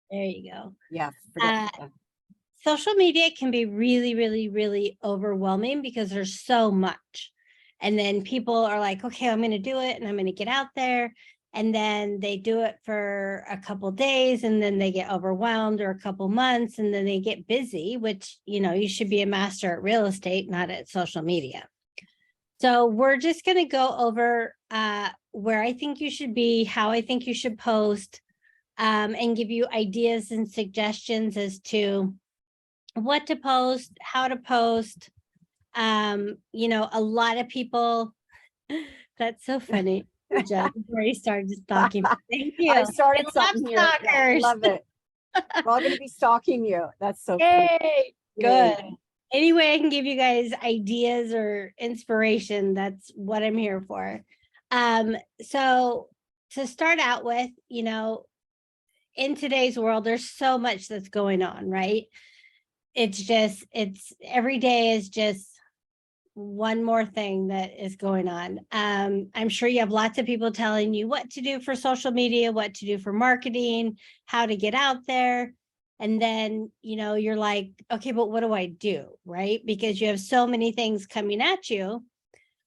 There you go. Yeah. Social media can be really, really, really overwhelming because there's so much. And then people are like, okay, I'm going to do it and I'm going to get out there. And then they do it for a couple days and then they get overwhelmed, or a couple months, and then they get busy, which, you should be a master at real estate, not at social media. So we're just going to go over where I think you should be, how I think you should post, and give you ideas and suggestions as to what to post, how to post. A lot of people, that's so funny. Good job. Before you started stalking. Thank you. I started something here. Yeah, love it. We're all going to be stalking you. That's so funny. Hey, good. Anyway, I can give you guys ideas or inspiration. That's what I'm here for. So to start out with, in today's world, there's so much that's going on, right? It's every day is just one more thing that is going on. I'm sure you have lots of people telling you what to do for social media, what to do for marketing, how to get out there. And then, you're like, okay, but what do I do? Right? Because you have so many things coming at you.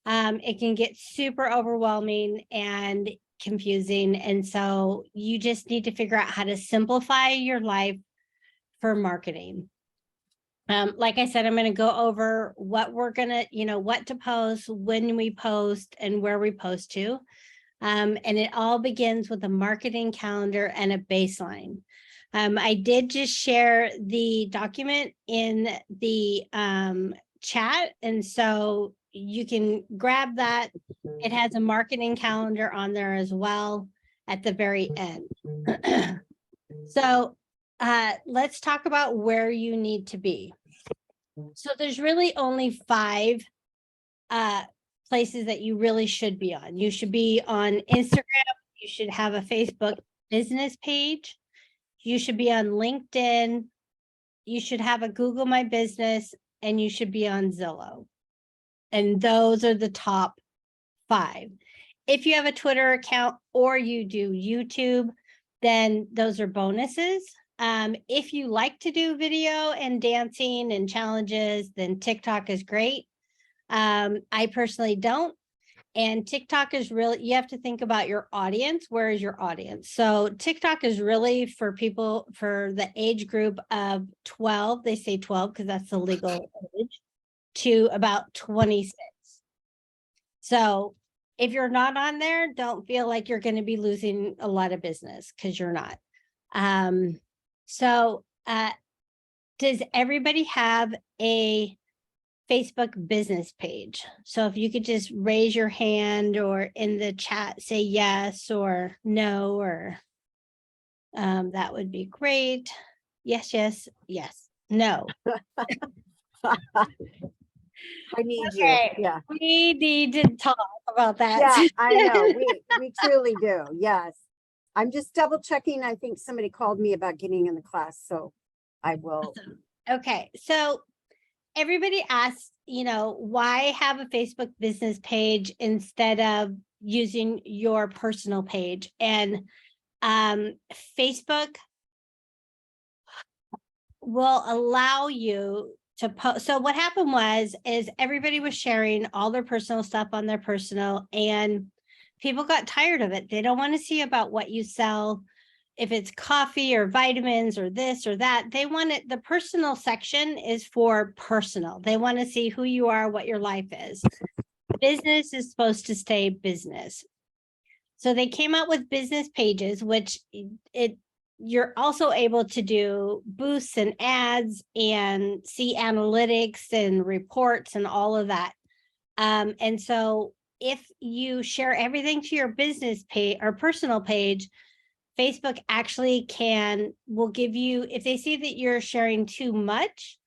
It can get super overwhelming and confusing. And so you just need to figure out how to simplify your life for marketing. Like I said, I'm going to go over what we're going to, what to post, when we post, and where we post to. And it all begins with a marketing calendar and a baseline. I did just share the document in the chat. And so you can grab that. It has a marketing calendar on there as well at the very end. So let's talk about where you need to be. So there's really only 5 places that you really should be on. You should be on Instagram. You should have a Facebook business page. You should be on LinkedIn. You should have a Google My Business, and you should be on Zillow. And those are the top 5. If you have a Twitter account or you do YouTube, then those are bonuses. If you like to do video and dancing and challenges, then TikTok is great. I personally don't. And TikTok is really, you have to think about your audience. Where is your audience? So TikTok is really for people for the age group of 12. They say 12 because that's the legal age, to about 26. So if you're not on there, don't feel like you're going to be losing a lot of business, because you're not. So does everybody have a Facebook business page? So if you could just raise your hand, or in the chat say yes or no, or that would be great. Yes, yes, yes, no. I need you. Yeah. We need to talk about that. Yeah, I know. We truly do. Yes. I'm just double checking. I think somebody called me about getting in the class, so I will. Awesome. Okay. So everybody asks, why have a Facebook business page instead of using your personal page? And Facebook will allow you to post. So what happened is everybody was sharing all their personal stuff on their personal, and people got tired of it. They don't want to see about what you sell. If it's coffee or vitamins or this or that, they want it. The personal section is for personal. They want to see who you are, what your life is. Business is supposed to stay business. So they came out with business pages, which you're also able to do boosts and ads and see analytics and reports and all of that. And so if you share everything to your business page or personal page, Facebook actually will give you, if they see that you're sharing too much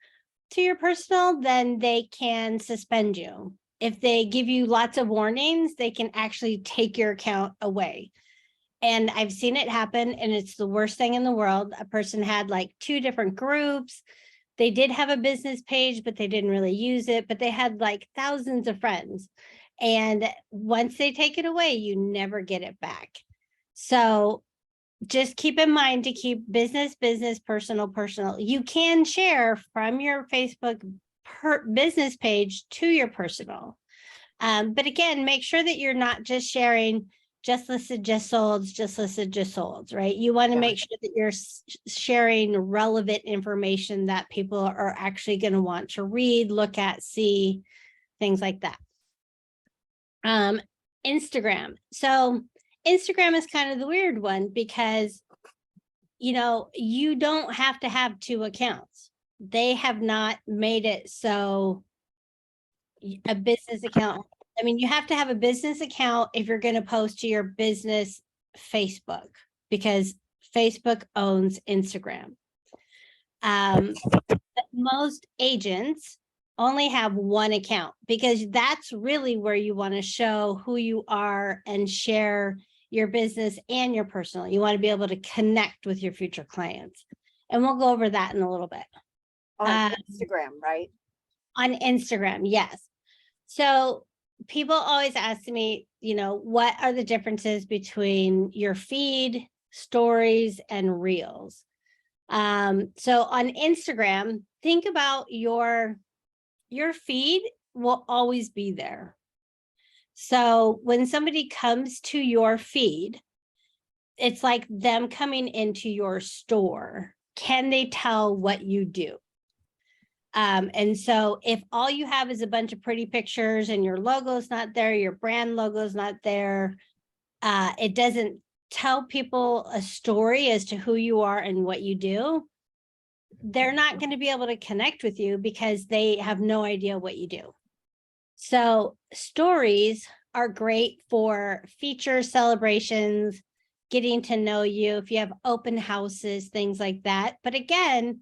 to your personal, then they can suspend you. If they give you lots of warnings, they can actually take your account away. And I've seen it happen, and it's the worst thing in the world. A person had like 2 different groups. They did have a business page, but they didn't really use it, but they had like thousands of friends. And once they take it away, you never get it back. So just keep in mind to keep business, business, personal, personal. You can share from your Facebook business page to your personal. But again, make sure that you're not just sharing just listed, just sold, just listed, just sold, right? You want to make sure that you're sharing relevant information that people are actually going to want to read, look at, see, things like that. Instagram. So Instagram is kind of the weird one because, you know, you don't have to have 2 accounts. They have not made it so a business account. I mean, you have to have a business account if you're going to post to your business Facebook, because Facebook owns Instagram. Most agents only have 1 account because that's really where you want to show who you are and share your business and your personal. You want to be able to connect with your future clients. And we'll go over that in a little bit. On Instagram, right? On Instagram, yes. So people always ask me, you know, what are the differences between your feed, stories, and reels? So on Instagram, think about your feed will always be there. So when somebody comes to your feed, it's like them coming into your store. Can they tell what you do? And so if all you have is a bunch of pretty pictures and your logo's not there, your brand logo's not there, it doesn't tell people a story as to who you are and what you do, they're not going to be able to connect with you because they have no idea what you do. So stories are great for feature celebrations, getting to know you, if you have open houses, things like that. But again,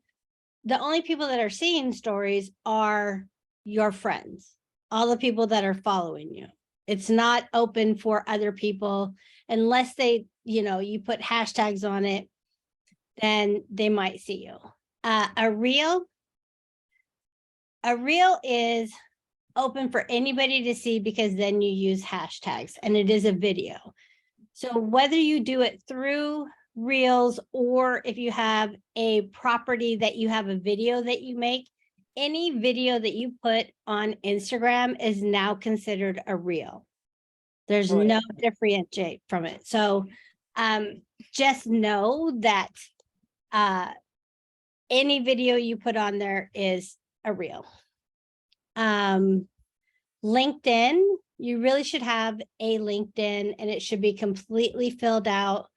the only people that are seeing stories are your friends, all the people that are following you. It's not open for other people unless they, you know, you put hashtags on it, then they might see you. A reel is open for anybody to see because then you use hashtags and it is a video. So whether you do it through reels or if you have a property that you have a video that you make, any video that you put on Instagram is now considered a reel. There's no differentiate from it. So just know that any video you put on there is a reel. LinkedIn, you really should have a LinkedIn and it should be completely filled out.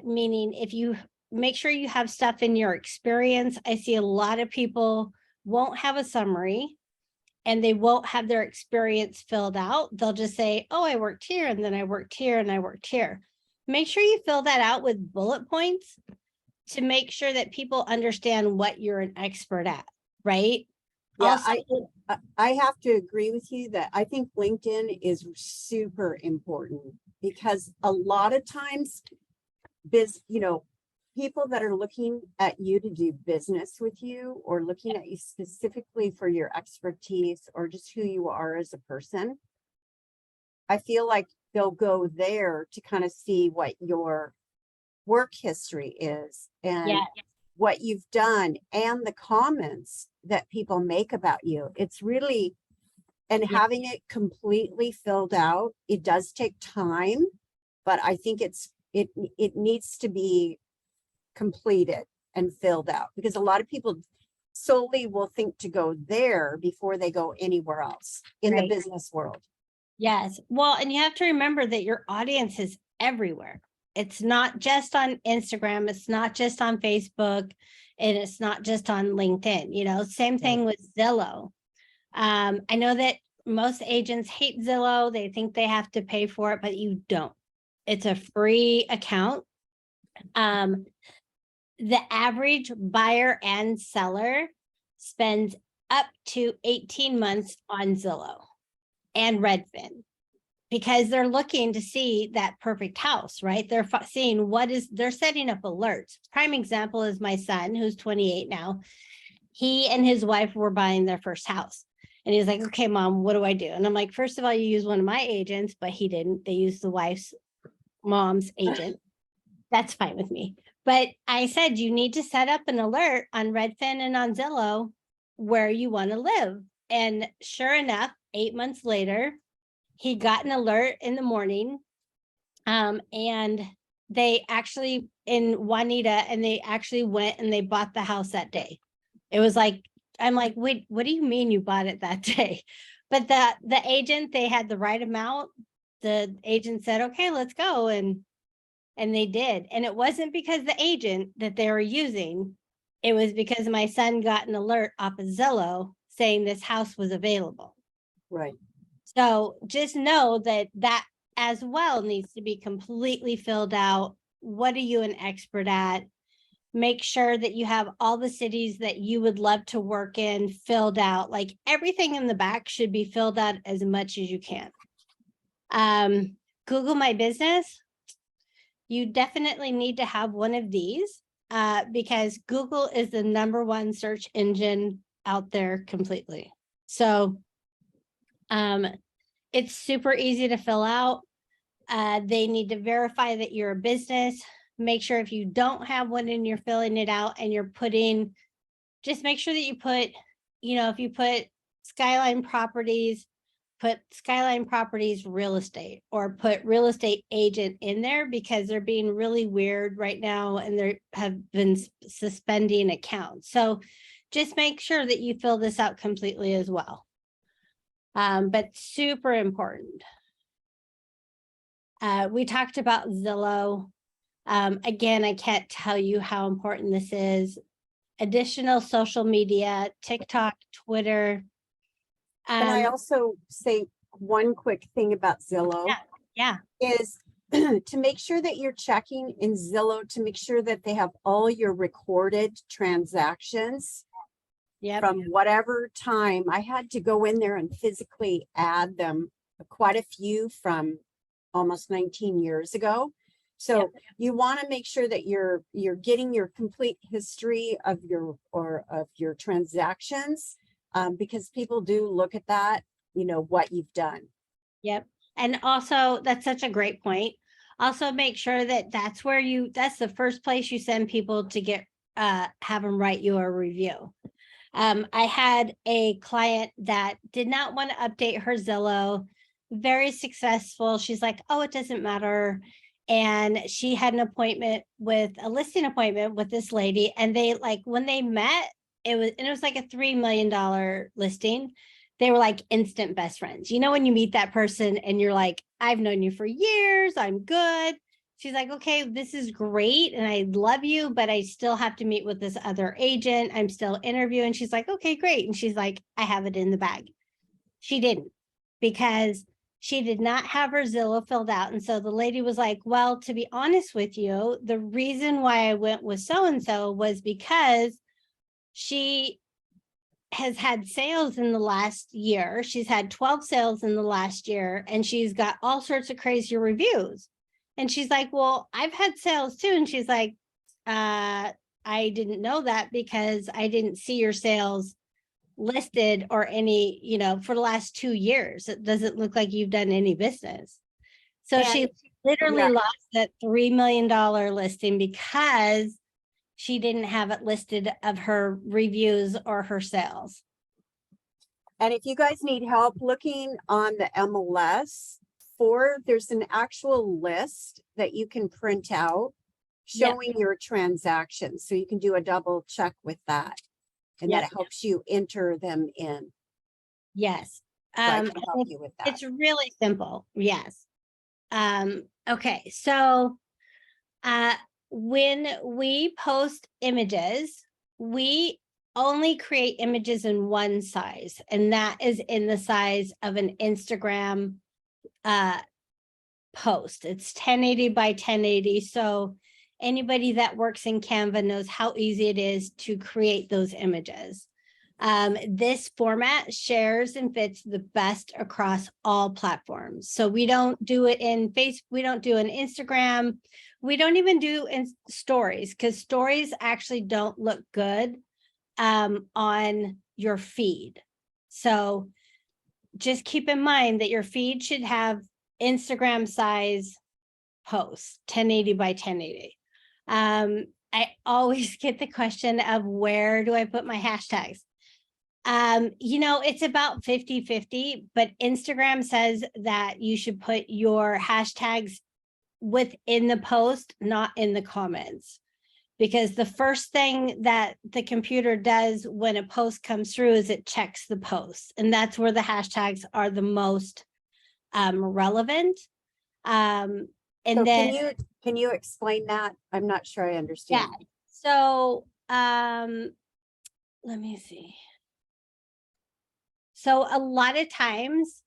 Meaning if you make sure you have stuff in your experience, I see a lot of people won't have a summary and they won't have their experience filled out. They'll just say, oh, I worked here and then I worked here and I worked here. Make sure you fill that out with bullet points to make sure that people understand what you're an expert at, right? Yeah, Also, I have to agree with you that I think LinkedIn is super important because a lot of times people that are looking at you to do business with you or looking at you specifically for your expertise or just who you are as a person, I feel like they'll go there to kind of see what your work history is and what you've done and the comments that people make about you. It's really, and having it completely filled out, it does take time, but I think it needs to be completed and filled out because a lot of people solely will think to go there before they go anywhere else in the business world. Yes. Well, and you have to remember that your audience is everywhere. It's not just on Instagram. It's not just on Facebook. And it's not just on LinkedIn, you know, same thing with Zillow. I know that most agents hate Zillow. They think they have to pay for it, but you don't. It's a free account. The average buyer and seller spends up to 18 months on Zillow and Redfin because they're looking to see that perfect house, right? They're seeing they're setting up alerts. Prime example is my son, who's 28 now. He and his wife were buying their first house. And he's like, okay, mom, what do I do? And I'm like, first of all, you use one of my agents, but he didn't. They used the wife's mom's agent. That's fine with me. But I said, you need to set up an alert on Redfin and on Zillow where you want to live. And sure enough, 8 months later, he got an alert in the morning. And they actually in Juanita, and they actually went and they bought the house that day. It was like, I'm like, wait, what do you mean you bought it that day? But the agent, they had the right amount. The agent said, okay, let's go. And they did. And it wasn't because the agent that they were using, it was because my son got an alert off of Zillow saying this house was available. Right. So just know that that as well needs to be completely filled out. What are you an expert at? Make sure that you have all the cities that you would love to work in filled out. Like everything in the back should be filled out as much as you can. Google My Business. You definitely need to have one of these because Google is the #1 search engine out there completely. So it's super easy to fill out. They need to verify that you're a business. Make sure if you don't have one and you're filling it out and you're putting, just make sure that you put, if you put Skyline Properties, put Skyline Properties real estate, or put real estate agent in there, because they're being really weird right now and they have been suspending accounts. So just make sure that you fill this out completely as well. But super important. We talked about Zillow. Again, I can't tell you how important this is. Additional social media, TikTok, Twitter. And I also say one quick thing about Zillow is to make sure that you're checking in Zillow to make sure that they have all your recorded transactions from whatever time. I had to go in there and physically add them, quite a few from almost 19 years ago. So you want to make sure that you're getting your complete history of your transactions, because people do look at that, what you've done. Yep. And also, that's such a great point. Also make sure that that's the first place you send people to get have them write you a review. I had a client that did not want to update her Zillow, very successful. She's like, oh, it doesn't matter. And she had a listing appointment with this lady. And they when they met, it was like a $3 million listing. They were like instant best friends. When you meet that person and you're like, I've known you for years, I'm good. She's like, okay, this is great. And I love you, but I still have to meet with this other agent. I'm still interviewing. She's like, okay, great. And she's like, I have it in the bag. She didn't, because she did not have her Zillow filled out. And so the lady was like, well, to be honest with you, the reason why I went with so-and-so was because she has had sales in the last year. She's had 12 sales in the last year, and she's got all sorts of crazy reviews. And she's like, well, I've had sales too. And she's like, I didn't know that because I didn't see your sales listed or any, for the last 2 years. It doesn't look like you've done any business. So she literally lost that $3 million listing because she didn't have it listed of her reviews or her sales. And if you guys need help looking on the MLS there's an actual list that you can print out showing your transactions. So you can do a double check with that. And that helps you enter them in. Yes. So I can help you with that. It's really simple. Yes. Okay. So when we post images, we only create images in one size, and that is in the size of an Instagram post. It's 1080 by 1080. So anybody that works in Canva knows how easy it is to create those images. This format shares and fits the best across all platforms. So we don't do it in Facebook, we don't do an Instagram, we don't even do in stories, because stories actually don't look good on your feed. So just keep in mind that your feed should have Instagram size posts, 1080 by 1080. I always get the question of where do I put my hashtags? It's about 50-50, but Instagram says that you should put your hashtags within the post, not in the comments. Because the first thing that the computer does when a post comes through is it checks the post, and that's where the hashtags are the most relevant. And So then can you explain that? I'm not sure I yeah, understand. so let me see. So a lot of times,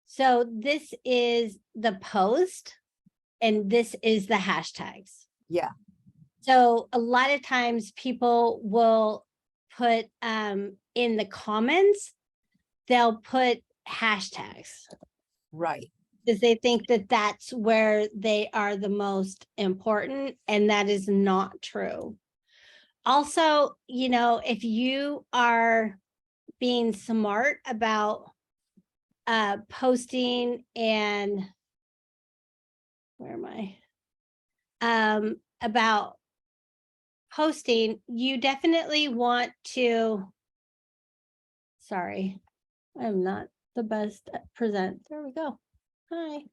so this is the post and this is the hashtags. Yeah, So a lot of times people will put in the comments, they'll put hashtags right. because they think that that's where they are the most important, and that is not true. Also, if you are being smart about posting and where am I? About posting, you definitely want to, sorry, I'm not the best at present. There we go. Hi.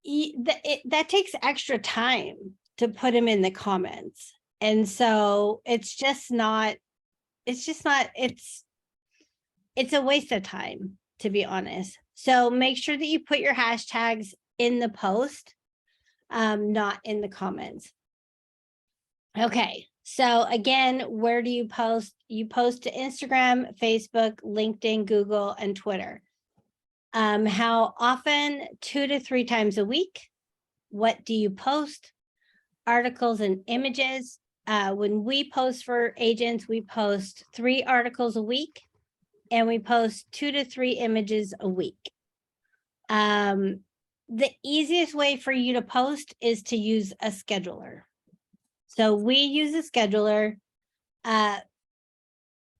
That takes extra time to put them in the comments. And so it's a waste of time, to be honest. So make sure that you put your hashtags in the post, not in the comments. Okay, so again, where do you post? You post to Instagram, Facebook, LinkedIn, Google, and Twitter. How often? 2 to 3 times a week. What do you post? Articles and images. When we post for agents, we post 3 articles a week, and we post 2 to 3 images a week. The easiest way for you to post is to use a scheduler. So we use a scheduler,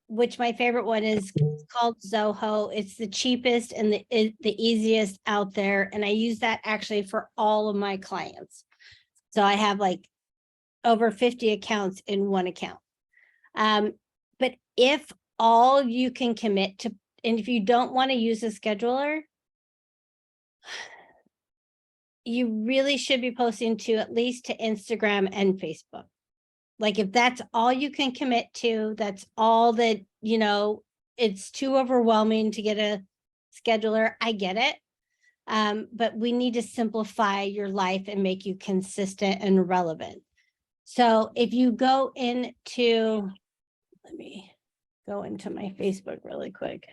which my favorite one is called Zoho. It's the cheapest and the easiest out there. And I use that actually for all of my clients. So I have like over 50 accounts in one account. But if all you can commit to, and if you don't want to use a scheduler, you really should be posting to at least to Instagram and Facebook. Like if that's all you can commit to, that's all that, it's too overwhelming to get a scheduler. I get it. But we need to simplify your life and make you consistent and relevant. So if you go into, let me go into my Facebook really quick.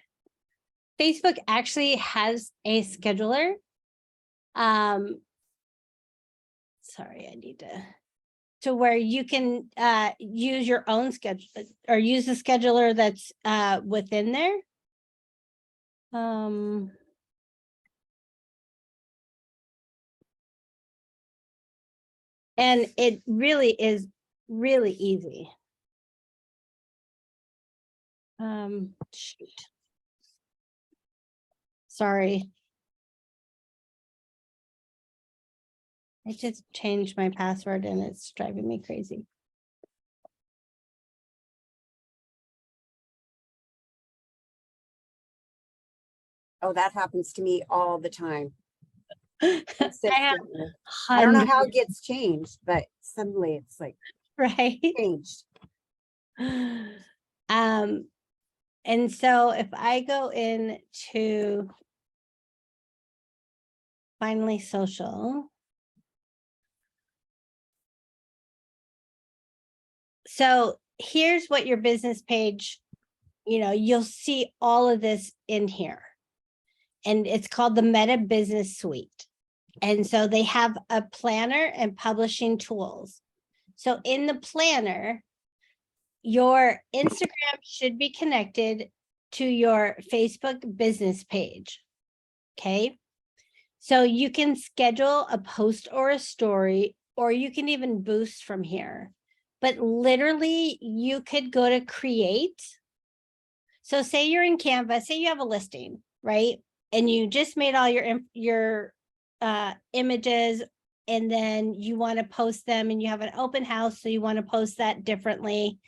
Facebook actually has a scheduler. Sorry, I need to where you can use your own schedule or use a scheduler that's within there. And it really is really easy. Shoot. Sorry. I just changed my password and it's driving me crazy. Oh, that happens to me all the time. I don't know have how it gets changed, but suddenly it's like right. changed. And so if I go into finally social. So here's what your business page, you'll see all of this in here. And it's called the Meta Business Suite. And so they have a planner and publishing tools. So in the planner, your Instagram should be connected to your Facebook business page. Okay. So you can schedule a post or a story, or you can even boost from here. But literally, you could go to create. So say you're in Canva, say you have a listing, right? And you just made all your images and then you want to post them and you have an open house, so you want to post that differently.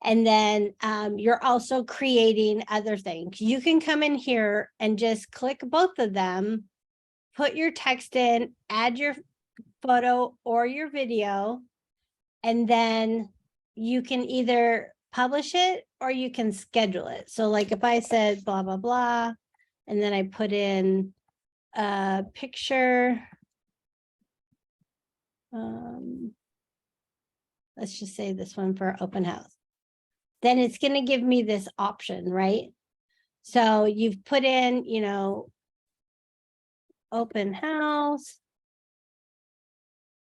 And then you're also creating other things. You can come in here and just click both of them, put your text in, add your photo or your video, and then you can either publish it or you can schedule it. So like if I said blah, blah, blah, and then I put in a picture, let's just say this one for open house, then it's going to give me this option, right? So you've put in, you know, open house.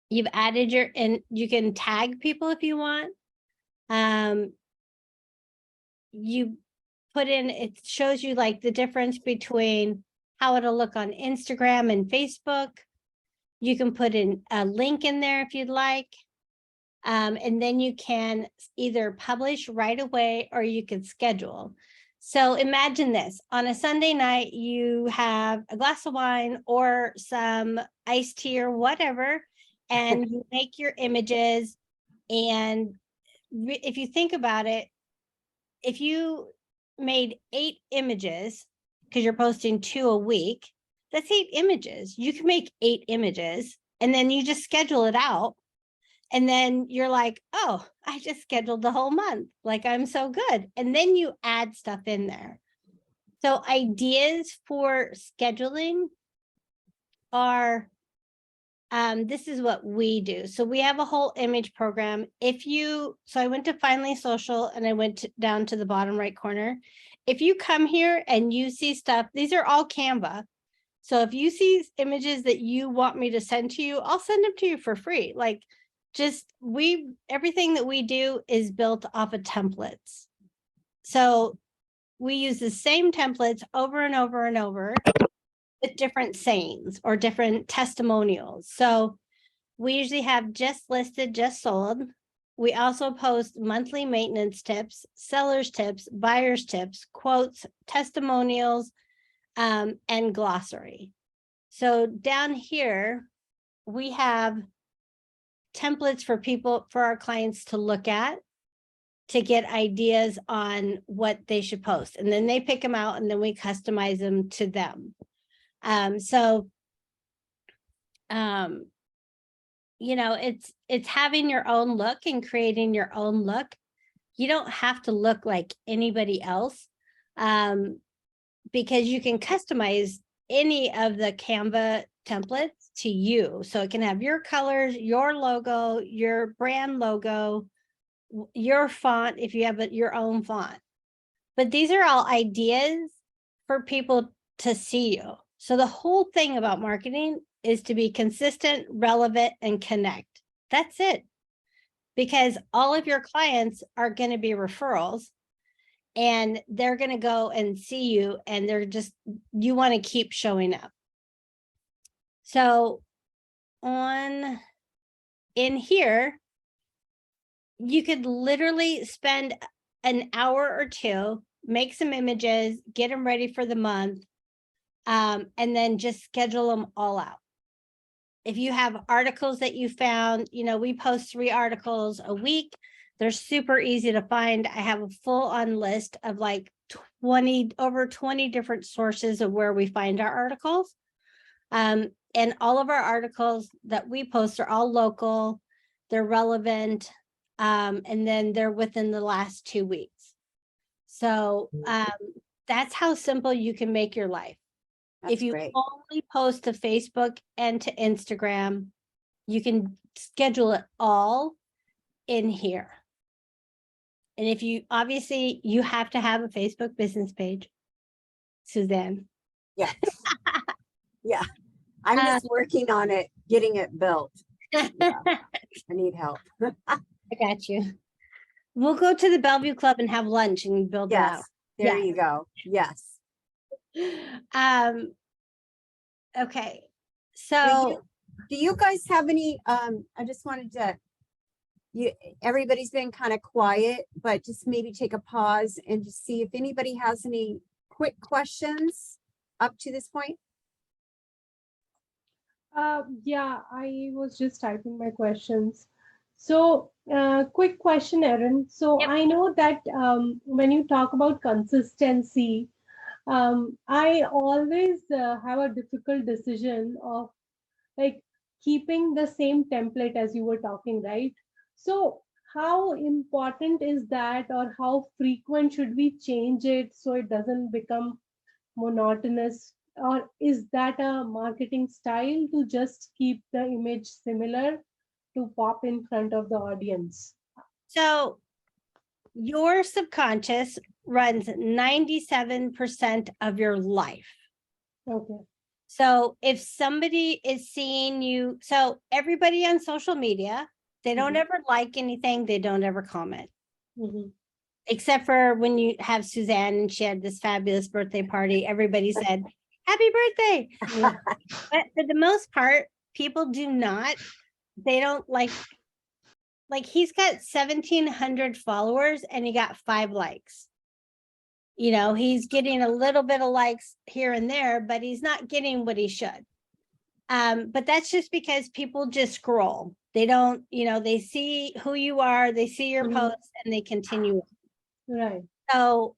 You've added your, and you can tag people if you want. You put in, it shows you like the difference between how it'll look on Instagram and Facebook. You can put in a link in there if you'd like. And then you can either publish right away or you can schedule. So imagine this, on a Sunday night, you have a glass of wine or some iced tea or whatever, and you make your images. And if you think about it, if you made 8 images, because you're posting 2 a week, that's 8 images. You can make 8 images and then you just schedule it out. And then you're like, oh, I just scheduled the whole month. Like, I'm so good. And then you add stuff in there. So ideas for scheduling are, this is what we do. So we have a whole image program. So I went to Finally Social and I went down to the bottom right corner. If you come here and you see stuff, these are all Canva. So if you see images that you want me to send to you, I'll send them to you for free. Like, everything that we do is built off of templates. So we use the same templates over and over and over with different sayings or different testimonials. So we usually have just listed, just sold. We also post monthly maintenance tips, sellers tips, buyers tips, quotes, testimonials, and glossary. So down here, we have templates for our clients to look at, to get ideas on what they should post. And then they pick them out and then we customize them to them. You know, it's having your own look and creating your own look. You don't have to look like anybody else, because you can customize any of the Canva templates to you. So it can have your colors, your logo, your brand logo, your font, if you have your own font. But these are all ideas for people to see you. So the whole thing about marketing is to be consistent, relevant, and connect. That's it. Because all of your clients are going to be referrals, and they're going to go and see you, and you want to keep showing up. So in here, you could literally spend an hour or two, make some images, get them ready for the month, and then just schedule them all out. If you have articles that you found, you know, we post 3 articles a week. They're super easy to find. I have a full-on list of like over 20 different sources of where we find our articles. And all of our articles that we post are all local, they're relevant, and then they're within the last 2 weeks. So that's how simple you can make your life. That's if you great. only post to Facebook and to Instagram, you can schedule it all in here. And if you, obviously, you have to have a Facebook business page, Suzanne. Yes. Yeah. I'm just working on it, getting it built. Yeah. I need help. I got you. We'll go to the Bellevue Club and have lunch and build it out. Yes. There you go. Yes. Okay. So do you guys have any, I just wanted to, everybody's been kind of quiet, but just maybe take a pause and just see if anybody has any quick questions up to this point. Yeah, I was just typing my questions. So, quick question, Erin. So, Yep. I know that when you talk about consistency, I always have a difficult decision of like keeping the same template as you were talking, right? So, how important is that, or how frequent should we change it so it doesn't become monotonous, or is that a marketing style to just keep the image similar to pop in front of the audience? So your subconscious runs 97% of your life. Okay. So if somebody is seeing you, so everybody on social media, they don't Mhm. ever like anything, they don't ever comment. Mhm. Except for when you have Suzanne and she had this fabulous birthday party, everybody said, happy birthday. Yeah. But for the most part, people do not, they don't like he's got 1,700 followers and he got 5 likes. You know, he's getting a little bit of likes here and there, but he's not getting what he should. But that's just because people just scroll. They don't, you know, they see who you are, they see your Mhm. posts and they continue. Right. So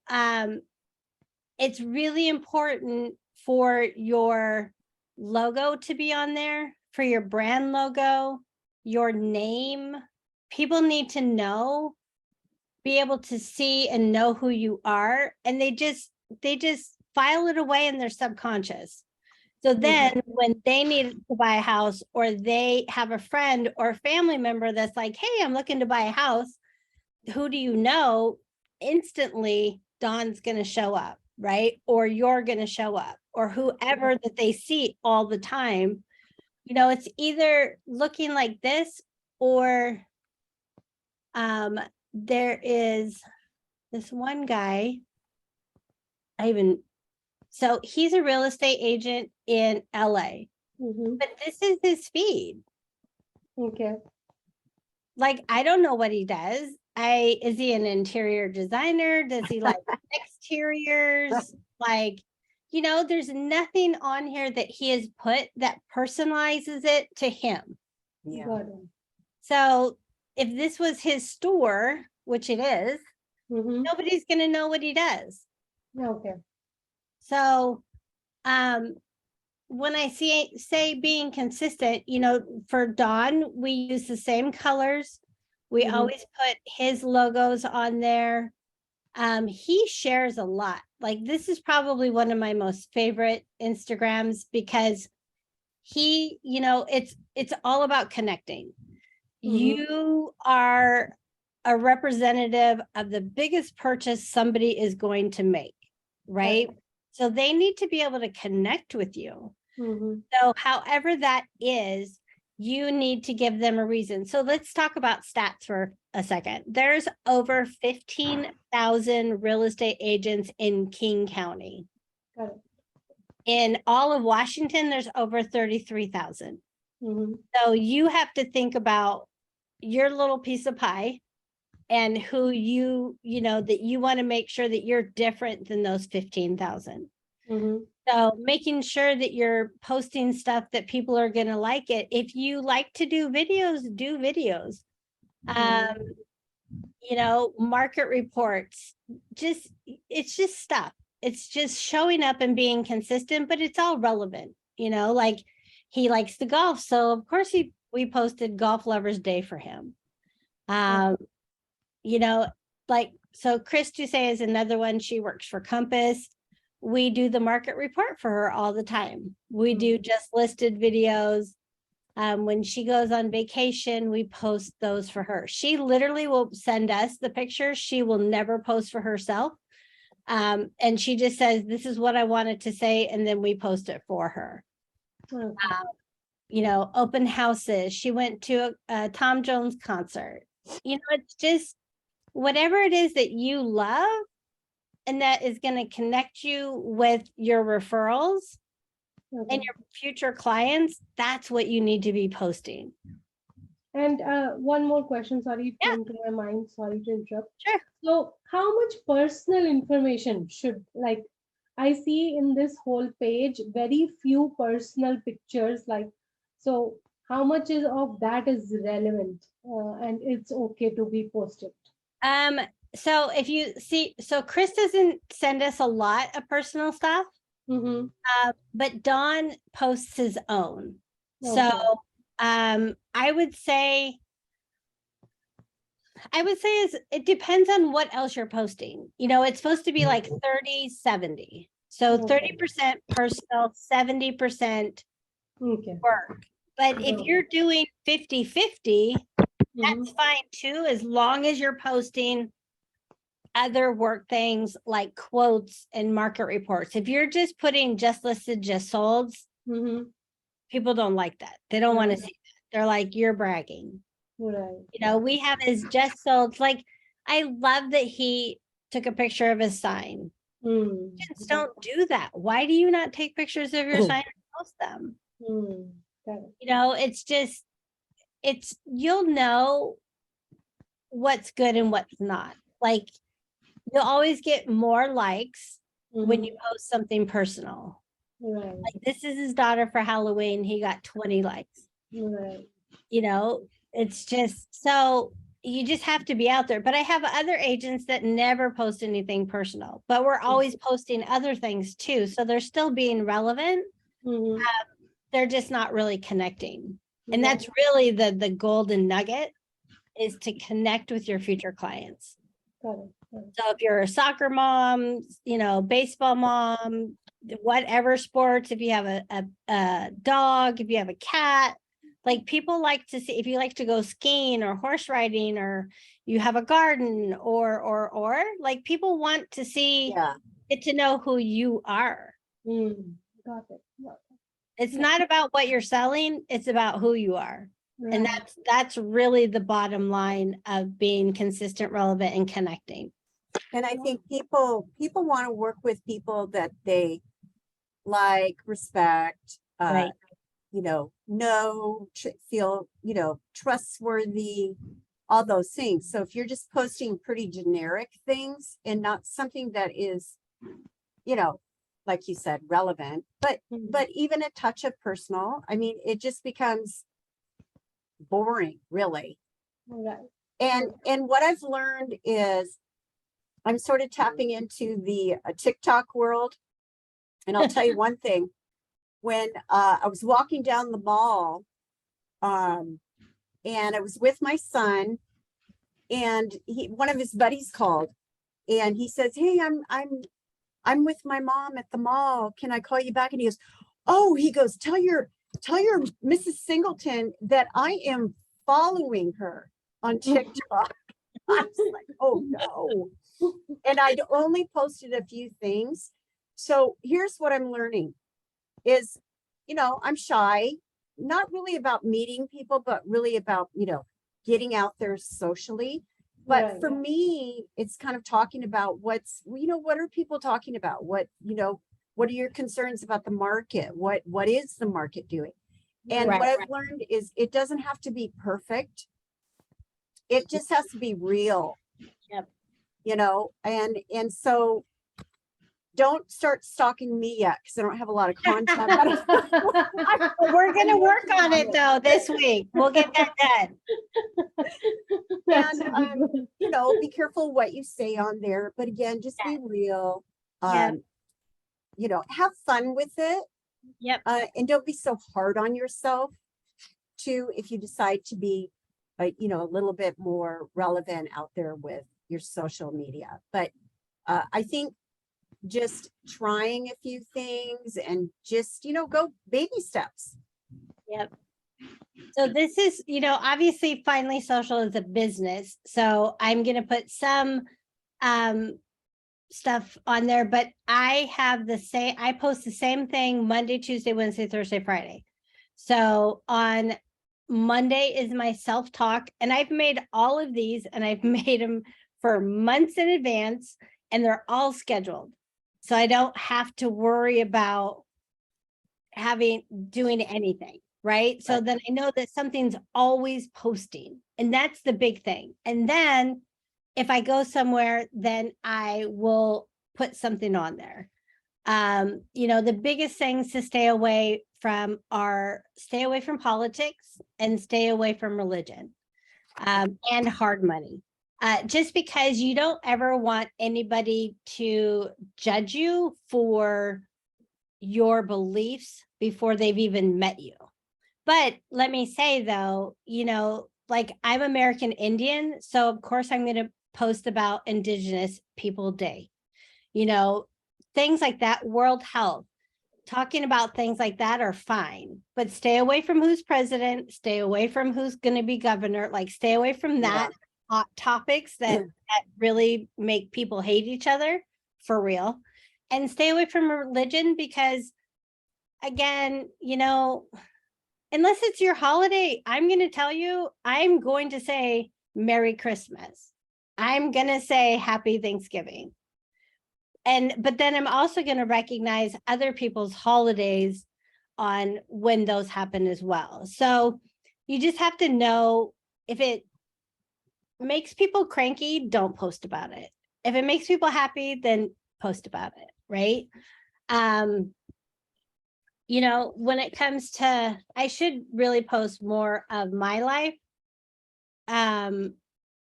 it's really important for your logo to be on there, for your brand logo, your name. People need to know, be able to see and know who you are, and they just file it away in their subconscious. So then when they need to buy a house, or they have a friend or family member that's like, hey, I'm looking to buy a house, who do you know? Instantly, Don's going to show up, right? Or you're going to show up, or whoever that they see all the time. You know, it's either looking like this, or um, there is this one guy. So he's a real estate agent in LA, Mhm. but this is his feed. Okay. Like, I don't know what he does. Is he an interior designer? Does he like exteriors? Like, you know, there's nothing on here that he has put that personalizes it to him. Yeah. Got it. So if this was his store, which it is, Mhm. nobody's going to know what he does. Okay. So, when I say being consistent, you know, for Don, we use the same colors. We Mhm. always put his logos on there. He shares a lot. Like, this is probably one of my most favorite Instagrams, because he, you know, it's all about connecting. Mhm. You are a representative of the biggest purchase somebody is going to make, right? Correct. So they need to be able to connect with you. Mhm. So however that is, you need to give them a reason. So let's talk about stats for a second. There's over 15,000 real estate agents in King County. Correct. In all of Washington, there's over 33,000. Mhm. So you have to think about your little piece of pie, and who you know, that you want to make sure that you're different than those 15,000. Mhm. So making sure that you're posting stuff that people are going to like it. If you like to do videos, do videos. Um, you know, market reports, just, it's just stuff. It's just showing up and being consistent, but it's all relevant, you know, like he likes to golf. So of course we posted Golf Lovers Day for him. Um, you know, like, so Chris Doucet is another one. She works for Compass. We do the market report for her all the time. We do just listed videos. When she goes on vacation, we post those for her. She literally will send us the pictures. She will never post for herself. And she just says, this is what I wanted to say. And then we post it for her. Okay. You know, open houses. She went to a Tom Jones concert. You know, it's just whatever it is that you love, and that is going to connect you with your referrals and Okay. your future clients. That's what you need to be posting. And one more question, sorry, it Yeah, came to my mind, sorry to interrupt. sure. So, how much personal information should, like, I see in this whole page, very few personal pictures, like So how much is of that is relevant and it's okay to be posted? So if you see, so Chris doesn't send us a lot of personal stuff, Mm-hmm. but Don posts his own. Okay. So I would say is it depends on what else you're posting. You know, it's supposed to be like 30-70. So Okay. 30% personal, 70% Okay. work. But if Okay. you're doing 50-50, Mhm. that's fine too, as long as you're posting other work things like quotes and market reports. If you're just putting just listed, just solds, Mhm. people don't like that. They don't want to Right. see that. They're like, you're bragging. Right. You know, we have his just sold. Like, I love that he took a picture of his sign. Mm. Just don't do that. Why do you not take pictures of your sign and post them? Mm. Correct. You know, it's just, you'll know what's good and what's not. Like, you'll always get more likes when you post something personal. Right. Like, this is his daughter for Halloween. He got 20 likes. Right. You know, it's just, so you just have to be out there. But I have other agents that never post anything personal, but we're always posting other things too. So they're still being relevant. Mhm. They're just not really connecting. And Right. that's really the golden nugget, is to connect with your future clients. Correct. Correct. So if you're a soccer mom, you know, baseball mom, whatever sports, if you have a dog, if you have a cat, like, people like to see, if you like to go skiing or horse riding, or you have a garden, or like, people want to see, Yeah. get to know who you are. Mm. Got it. Got it. It's not about what you're selling, it's about who you are. And Right. that's really the bottom line of being consistent, relevant, and connecting. And I think people want to work with people that they like, respect, Right. you know, feel, you know, trustworthy, all those things. So if you're just posting pretty generic things and not something that is, you know, like you said, relevant, but even a touch of personal, I mean, it just becomes boring, really. Right. And what I've learned is I'm sort of tapping into the TikTok world. And I'll tell you one thing, when I was walking down the mall, and I was with my son, and one of his buddies called, and he says, "Hey, I'm with my mom at the mall. Can I call you back?" And he goes, "Oh," he goes, tell your Mrs. Singleton that I am following her on TikTok." I was like, "Oh no." And I'd only posted a few things. So here's what I'm learning is, you know, I'm shy, not really about meeting people, but really about, you know, getting out there socially. But Right. for me, it's kind of talking about what's, you know, what are people talking about? What, you know, what are your concerns about the market? What is the market doing? And Right. what I've learned is it doesn't have to be perfect. It just has to be real. Yep. You know, and so don't start stalking me yet, because I don't have a lot of content. We're gonna work on it though this week. We'll get that done. That's And really good. you know, be careful what you say on there. But again, just be real. Yep. You know, have fun with it. Yep. And don't be so hard on yourself too, if you decide to be, you know, a little bit more relevant out there with your social media. But I think just trying a few things and just, you know, go baby steps. Yep. So this is, you know, obviously Finally Social is a business. So I'm going to put some stuff on there, but I post the same thing Monday, Tuesday, Wednesday, Thursday, Friday. So on Monday is my self-talk, and I've made all of these, and I've made them for months in advance, and they're all scheduled. So I don't have to worry about doing anything, right? So then I know that something's always posting, and that's the big thing. And then if I go somewhere, then I will put something on there. You know, the biggest things to stay away stay away from politics and stay away from religion, and hard money. Just because you don't ever want anybody to judge you for your beliefs before they've even met you. But let me say though, like I'm American Indian, so of course I'm going to post about Indigenous People Day, things like that, World Health. Talking about things like that are fine, but stay away from who's president, stay away from who's going to be governor, like stay away from that hot topics that really make people hate each other for real, and stay away from religion because again, unless it's your holiday, I'm going to tell you, I'm going to say Merry Christmas. I'm going to say Happy Thanksgiving. But then I'm also going to recognize other people's holidays on when those happen as well. So you just have to know, if it makes people cranky, don't post about it. If it makes people happy, then post about it, right? When it comes to, I should really post more of my life.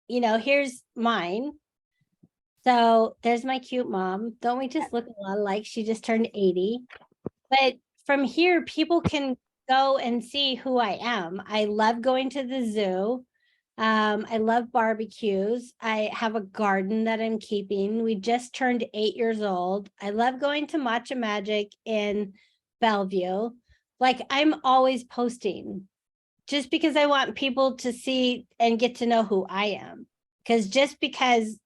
Here's mine. So there's my cute mom. Don't we just look a lot alike? She just turned 80. But from here, people can go and see who I am. I love going to the zoo. I love barbecues. I have a garden that I'm keeping. We just turned 8 years old. I love going to Matcha Magic in Bellevue. Like I'm always posting just because I want people to see and get to know who I am. Because just because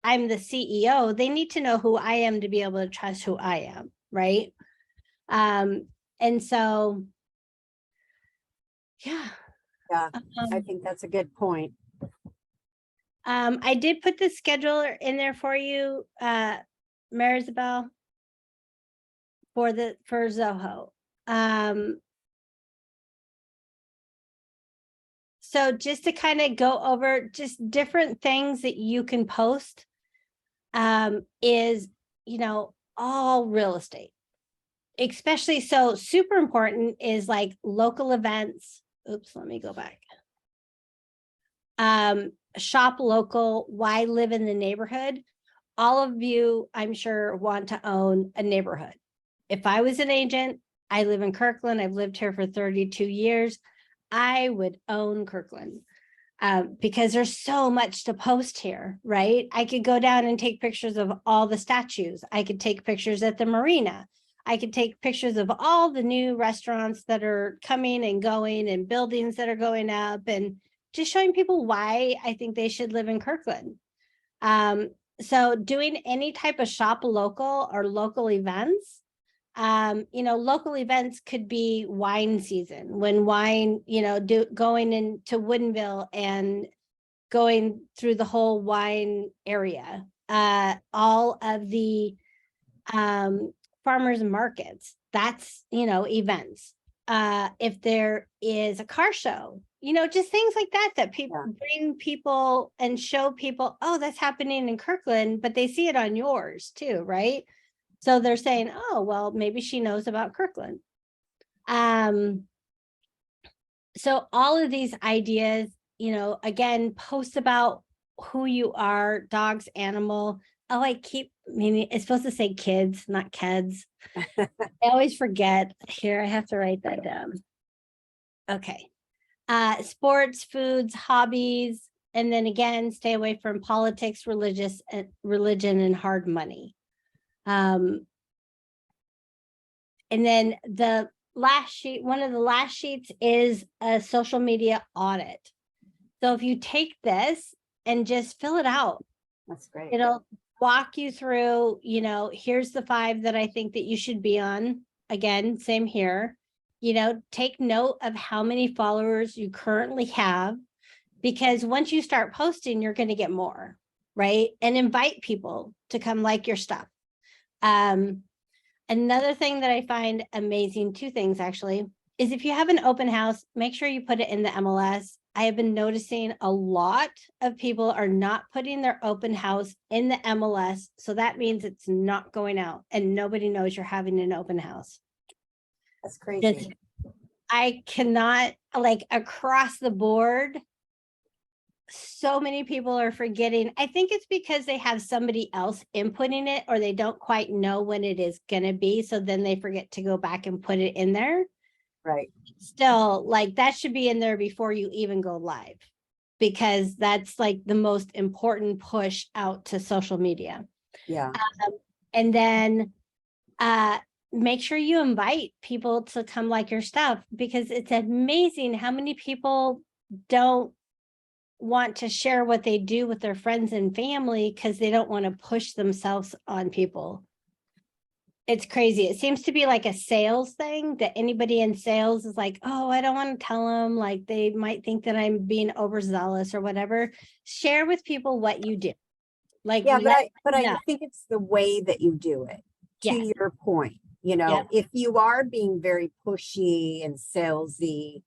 I'm the CEO, they need to know who I am to be able to trust who I am, right? And so, yeah. Yeah, I think that's a good point. I did put the scheduler in there for you, Marisabel, for Zoho. So just to kind of go over just different things that you can post, is, all real estate, especially. So super important is like local events. Oops, let me go back. Shop local, why live in the neighborhood? All of you, I'm sure, want to own a neighborhood. If I was an agent, I live in Kirkland. I've lived here for 32 years. I would own Kirkland. Because there's so much to post here, right? I could go down and take pictures of all the statues. I could take pictures at the marina. I could take pictures of all the new restaurants that are coming and going and buildings that are going up, and just showing people why I think they should live in Kirkland. So doing any type of shop local or local events, local events could be wine season, when wine, going into Woodinville and going through the whole wine area, all of the farmers markets, that's, events. If there is a car show, just things like that people bring people and show people, oh, that's happening in Kirkland, but they see it on yours too, right? So they're saying, oh, well, maybe she knows about Kirkland. So all of these ideas, again, post about who you are, dogs, animal. It's supposed to say kids, not keds. I always forget. Here, I have to write that down. Okay. Sports, foods, hobbies, and then again, stay away from politics, religion, and hard money. And then the last sheet, one of the last sheets is a social media audit. So if you take this and just fill it out, That's great. it'll walk you through, here's the 5 that I think that you should be on. Again, same here. Take note of how many followers you currently have, because once you start posting, you're going to get more, right? And invite people to come like your stuff. Another thing that I find amazing, 2 things actually, is if you have an open house, make sure you put it in the MLS. I have been noticing a lot of people are not putting their open house in the MLS. So that means it's not going out and nobody knows you're having an open house. That's crazy. Just, I cannot, like, across the board, so many people are forgetting. I think it's because they have somebody else inputting it, or they don't quite know when it is going to be. So then they forget to go back and put it in there. Right. Still, like, that should be in there before you even go live, because that's like the most important push out to social media. Yeah. And then make sure you invite people to come like your stuff, because it's amazing how many people don't want to share what they do with their friends and family because they don't want to push themselves on people. It's crazy. It seems to be like a sales thing, that anybody in sales is like, oh, I don't want to tell them, like they might think that I'm being overzealous or whatever. Share with people what you do. Like, Yeah, but I know. think it's the way that you do it, to Yes. your point. You know, Yep. if you are being very pushy and salesy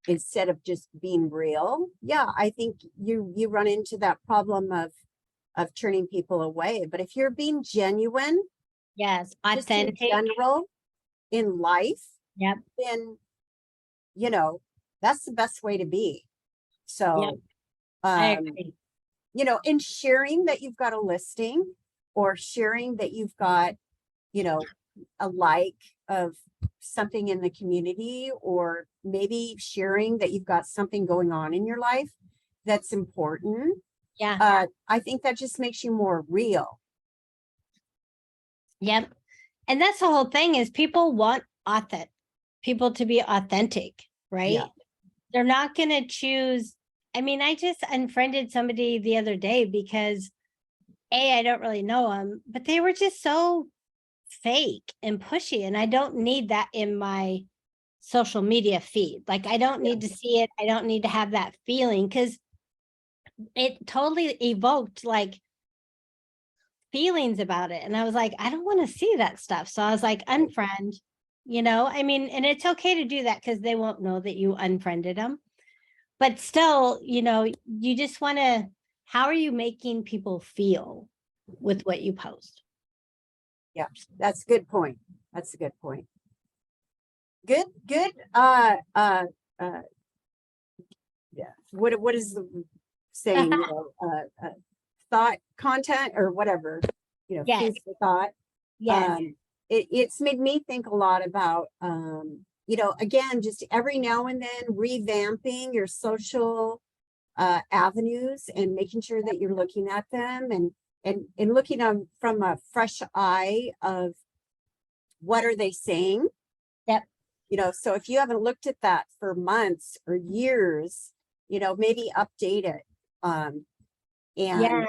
instead of just being real, yeah, I think you run into that problem of turning people away. But if you're being genuine, Yes. just in Authentic. general in life, Yep. then you know that's the best way to be. So Yep. I um agree. you know, in sharing that you've got a listing, or sharing that you've got, you know, a like of something in the community, or maybe sharing that you've got something going on in your life that's important. Yeah. I think that just makes you more real. Yep. And that's the whole thing, is people want people to be authentic, right? Yeah. They're not going to choose. I mean, I just unfriended somebody the other day because I don't really know them, but they were just so fake and pushy. And I don't need that in my social media feed. Like, I don't need to see it. I don't need to have that feeling, because it totally evoked like feelings about it. And I was like, I don't want to see that stuff. So I was like, unfriend, I mean, and it's okay to do that because they won't know that you unfriended them. But still, you just want to, how are you making people feel with what you post? Yeah, that's a good point. That's a good point. Good. Yeah. What is the saying? Thought, content, or whatever. Yes. Food for thought. Yes. It's made me think a lot about, again, just every now and then revamping your social avenues and making sure that you're looking at them and looking on from a fresh eye of what are they saying. Yep. So if you haven't looked at that for months or years, maybe update it and Yeah.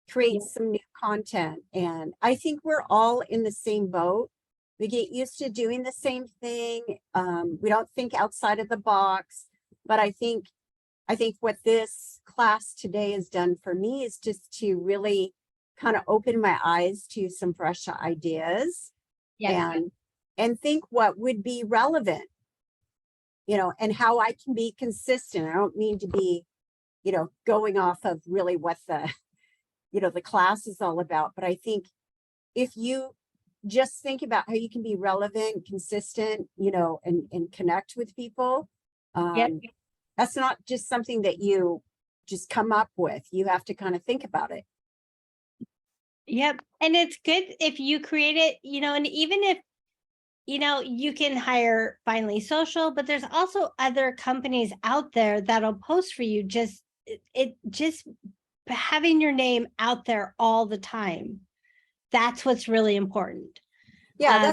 create Yep. some new content. And I think we're all in the same boat. We get used to doing the same thing. We don't think outside of the box. But I think what this class today has done for me is just to really kind of open my eyes to some fresh ideas. Yep. And think what would be relevant, and how I can be consistent. I don't mean to be, going off of really what the class is all about. But I think if you just think about how you can be relevant, consistent, and connect with people, Yep. that's not just something that you just come up with. You have to kind of think about it. Yep. And it's good if you create it, and even if, you can hire Finally Social, but there's also other companies out there that'll post for you. Just having your name out there all the time. That's what's really important. Yeah,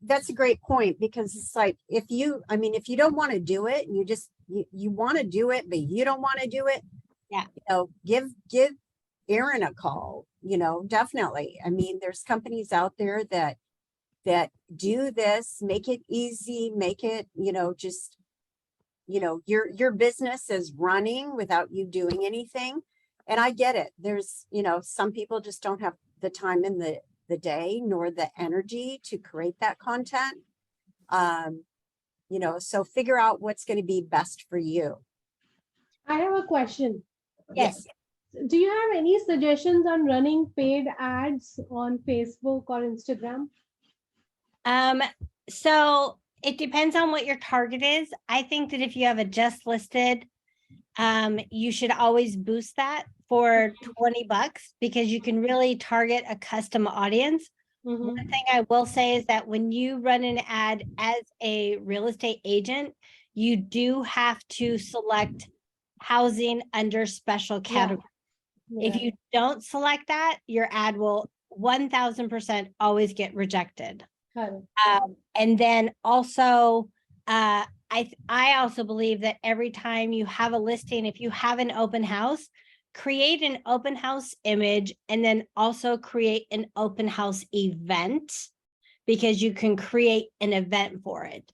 that's a great point, because it's like, if you don't want to do it, and you want to do it, but you don't want to do it. Yeah. Give Erin a call, definitely. I mean, there's companies out there that do this, make it easy, make it, just, your business is running without you doing anything. And I get it. There's, some people just don't have the time in the day nor the energy to create that content. So figure out what's going to be best for you. I have a question. Yes. Do you have any suggestions on running paid ads on Facebook or Instagram? So It depends on what your target is. I think that if you have a just listed, you should always boost that for $20 because you can really target a custom audience. One thing I will say is that when you run an ad as a real estate agent, you do have to select housing under special category. If you don't select that, your ad will 1000% always get rejected. And then also, I also believe that every time you have a listing, if you have an open house, create an open house image and then also create an open house event because you can create an event for it.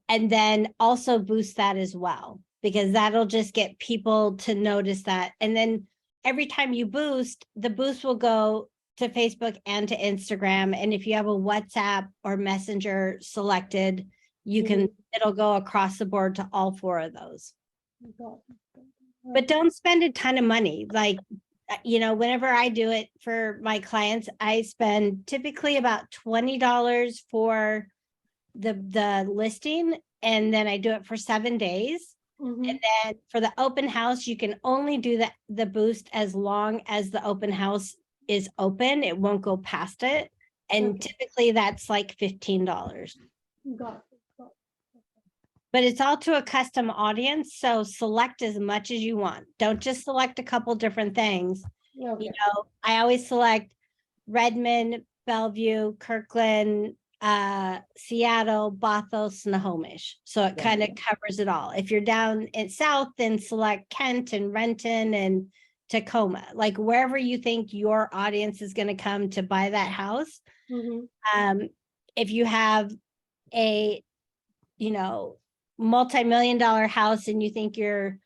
And then also boost that as well, because that'll just get people to notice that. And then every time you boost, the boost will go to Facebook and to Instagram. And if you have a WhatsApp or Messenger selected, you can, it'll go across the board to all 4 of those. But don't spend a ton of money. Like, you know, whenever I do it for my clients, I spend typically about $20 for the listing, and then I do it for 7 days. And then for the open house, you can only do the boost as long as the open house is open. It won't go past it. And typically that's like $15. Got it. But it's all to a custom audience. So select as much as you want. Don't just select a couple different things. You know, I always select Redmond, Bellevue, Kirkland, Seattle, Bothell, Snohomish. So it kind of covers it all. If you're down in South, then select Kent and Renton and Tacoma, like wherever you think your audience is going to come to buy that house. If you have a, you know, multi-million-dollar house and you think your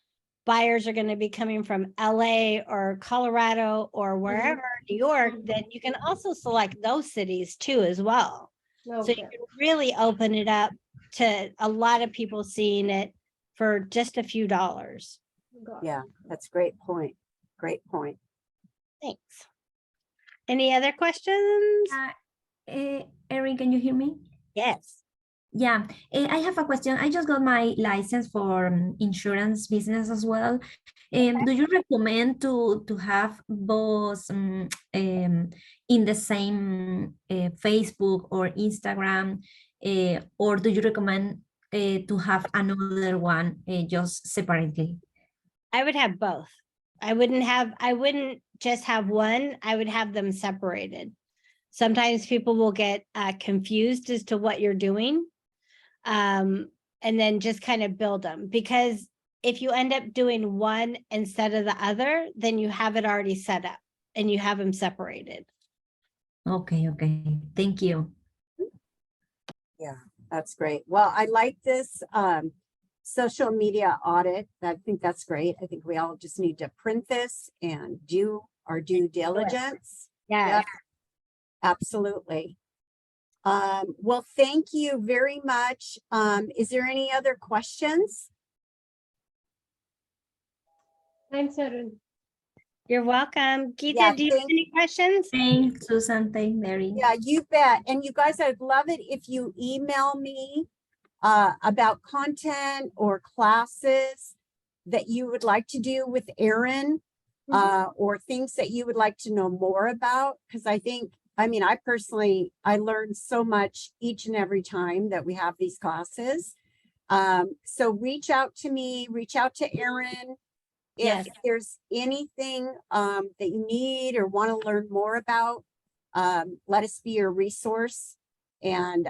buyers are going to be coming from LA or Colorado or wherever, New York, then you can also select those cities too as well. So you can really open it up to a lot of people seeing it for just a few dollars. Yeah, that's a great point. Great point. Thanks. Any other questions? Erin, can you hear me? Yes. Yeah, I have a question. I just got my license for insurance business as well. Do you recommend to have both in the same Facebook or Instagram, or do you recommend to have another one just separately? I would have both. I wouldn't just have one. I would have them separated. Sometimes people will get confused as to what you're doing. And then just kind of build them, because if you end up doing one instead of the other, then you have it already set up and you have them separated. Okay, thank you. Yeah, that's great. Well, I like this social media audit. I think that's great. I think we all just need to print this and do our due diligence. Yeah. Yep, absolutely. Well, thank you very much. Is there any other questions? Thanks, Erin. You're welcome. Geeta, Yeah, do you have any questions? Thanks, Susan. Thanks, Mary. Yeah, you bet. And you guys, I'd love it if you email me about content or classes that you would like to do with Erin, or things that you would like to know more about. Because I mean, I personally, I learn so much each and every time that we have these classes. So reach out to me, reach out to Erin. If there's anything that you need or want to learn more about, let us be your resource. And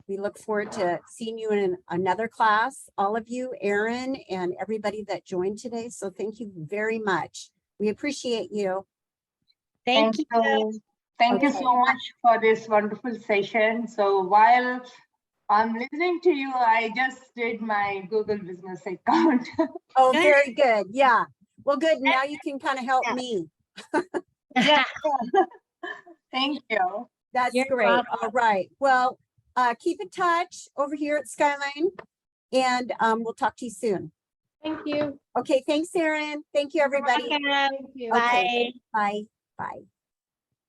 we look forward to seeing you in another class, all of you, Erin, and everybody that joined today. So thank you very much. We appreciate you. Thank you. Thank you so much for this wonderful session. So while I'm listening to you, I just did my Google business account. Oh, very good. Yeah. Well, good. Now you can kind of help me. Yeah. Thank you. That's You're great. welcome. All right. Well, keep in touch over here at Skyline, and we'll talk to you soon. Thank you. Okay. Thanks, Erin. Thank you, everybody. Welcome. Thank you. Bye. Bye. Bye.